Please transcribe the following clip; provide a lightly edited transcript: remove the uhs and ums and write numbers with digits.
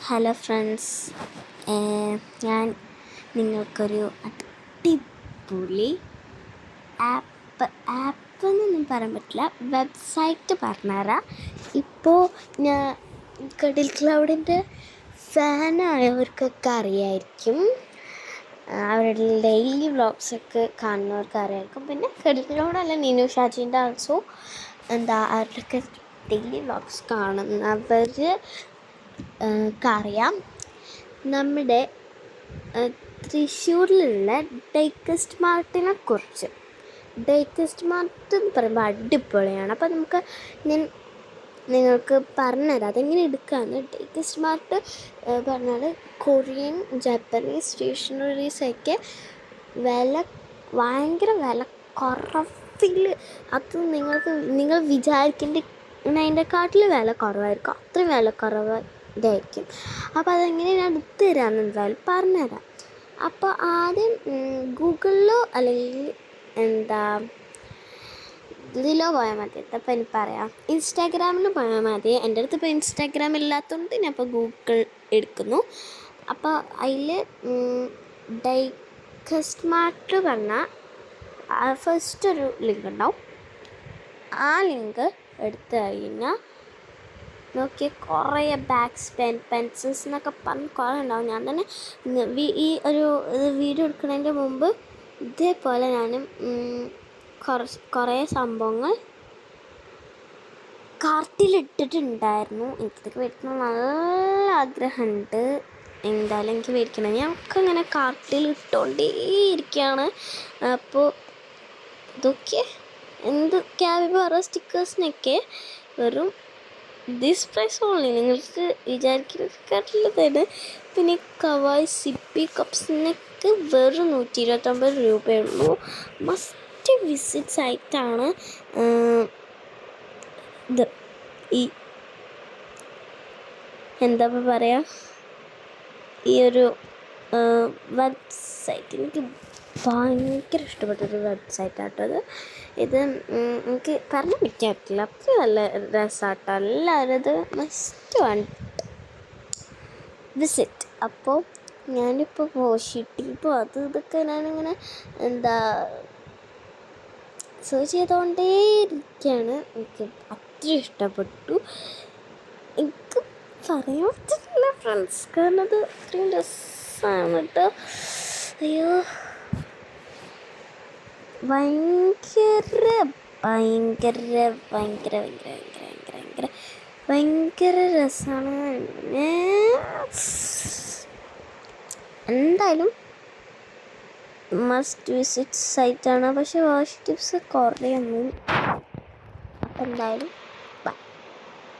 Hello friends, ഞാൻ നിങ്ങൾക്കൊരു അടിപൊളി എന്നൊന്നും പറയാൻ പറ്റില്ല, വെബ്സൈറ്റ് പറഞ്ഞുതരാം. ഇപ്പോൾ ഞാൻ കടിൽ ക്ലൗഡിൻ്റെ ഫാനായവർക്കൊക്കെ അറിയായിരിക്കും, അവരുടെ ഡെയിലി വ്ളോഗ്സൊക്കെ കാണുന്നവർക്ക് അറിയായിരിക്കും. പിന്നെ കടിൽ ക്ലൗഡല്ല, നീനു ഷാജീൻ്റെ ആൾസോ അവരുടെയൊക്കെ ഡെയിലി വ്ളോഗ്സ് കാണുന്നവർ അറിയാം. നമ്മുടെ തൃശ്ശൂരിലുള്ള ഡേയ്കസ്റ്റ് മാർട്ടിനെ കുറിച്ച്. ഡേയ്കസ്റ്റ് മാർട്ട് എന്ന് പറയുമ്പോൾ അടിപൊളിയാണ്. അപ്പോൾ ഞാൻ നിങ്ങൾക്ക് പറഞ്ഞുതരാം അതെങ്ങനെ എടുക്കാമെന്ന്. ഡേയ്കസ്റ്റ് മാർട്ട് പറഞ്ഞാൽ കൊറിയൻ, ജാപ്പനീസ് സ്റ്റേഷനറീസൊക്കെ ഭയങ്കര വില കുറവിൽ, അത് നിങ്ങൾ വിചാരിക്കേണ്ടതിനെക്കാട്ടിൽ വില കുറവായിരിക്കും. അത്രയും വില കുറവായിരിക്കും. അപ്പോൾ അതെങ്ങനെ ഞാൻ എടുത്തു തരാമെന്ന് എന്തായാലും പറഞ്ഞുതരാം. അപ്പോൾ ആദ്യം ഗൂഗിളിലോ അല്ലെങ്കിൽ ഇതിലോ പോയാൽ മതി. അപ്പോൾ എനിക്ക് പറയാം, ഇൻസ്റ്റാഗ്രാമിൽ പോയാൽ മതി. എൻ്റെ അടുത്ത് ഇപ്പോൾ ഇൻസ്റ്റാഗ്രാം ഇല്ലാത്തതുകൊണ്ട് ഞാൻ ഇപ്പോൾ ഗൂഗിൾ എടുക്കുന്നു. അപ്പോൾ അതിൽ ഡേയ്കസ്റ്റ് മാർട്ട് പറഞ്ഞാൽ ഫസ്റ്റ് ഒരു ലിങ്ക് ഉണ്ടാവും. ആ ലിങ്ക് എടുത്തു കഴിഞ്ഞാൽ നോക്കി കുറേ ബാഗ്സ്, പെൻസിൽസ് എന്നൊക്കെ പറഞ്ഞ് കുറേ ഉണ്ടാവും. ഞാൻ തന്നെ ഈ ഒരു വീഡിയോ എടുക്കുന്നതിൻ്റെ മുമ്പ് ഇതേപോലെ ഞാനും കുറേ സംഭവങ്ങൾ കാർട്ടിലിട്ടിട്ടുണ്ടായിരുന്നു. എനിക്കിതൊക്കെ മേടിക്കണം നല്ല ആഗ്രഹമുണ്ട്. എന്തായാലും എനിക്ക് മേടിക്കണം. ഞങ്ങൾക്ക് ഇങ്ങനെ കാർട്ടിൽ ഇട്ടുകൊണ്ടേയിരിക്കുകയാണ്. അപ്പോൾ ഇതൊക്കെ ക്യാബിബാറ സ്റ്റിക്കേഴ്സിനൊക്കെ വെറും ദിസ് പ്രൈസ് ഓൺലി, നിങ്ങൾക്ക് വിചാരിക്കുന്നതിനെക്കാട്ടിലും. പിന്നെ കവായ് സിപ്പി കപ്സിനൊക്കെ വെറും 129 രൂപയുള്ളൂ. മസ്റ്റ് വിസിറ്റ് സൈറ്റാണ് ഇത്. ഈ എന്താ പറയുക, ഈ ഒരു വെബ്സൈറ്റ് എനിക്ക് ഭയങ്കര ഇഷ്ടപ്പെട്ടൊരു വെബ്സൈറ്റാട്ടോ ഇത്. എനിക്ക് പറഞ്ഞു വയ്ക്കാൻ പറ്റില്ല, അത്ര നല്ല രസമാട്ടോ. എല്ലാവരും ഇത് മസ്റ്റ് വിസിറ്റ്. അപ്പോൾ ഞാനിപ്പോൾ ഇപ്പോൾ ഇതൊക്കെ ഞാനിങ്ങനെ സെർച്ച് ചെയ്തുകൊണ്ടേ ഇരിക്കുകയാണ്. എനിക്ക് അത്ര ഇഷ്ടപ്പെട്ടു. എനിക്ക് പറയാൻ പറ്റില്ല ഫ്രണ്ട്സ്, കാരണം അത് അത്രയും രസമാണ് കേട്ടോ. അയ്യോ, ഭയങ്കര ഭയങ്കര ഭയങ്കര ഭയങ്കര ഭയങ്കര ഭയങ്കര ഭയങ്കര രസമാണ്. എന്തായാലും മസ്റ്റ് വിസിറ്റ് സൈറ്റാണ്. പക്ഷെ വാഷ് ടിപ്സ് കുറേയൊന്നും. അപ്പം എന്തായാലും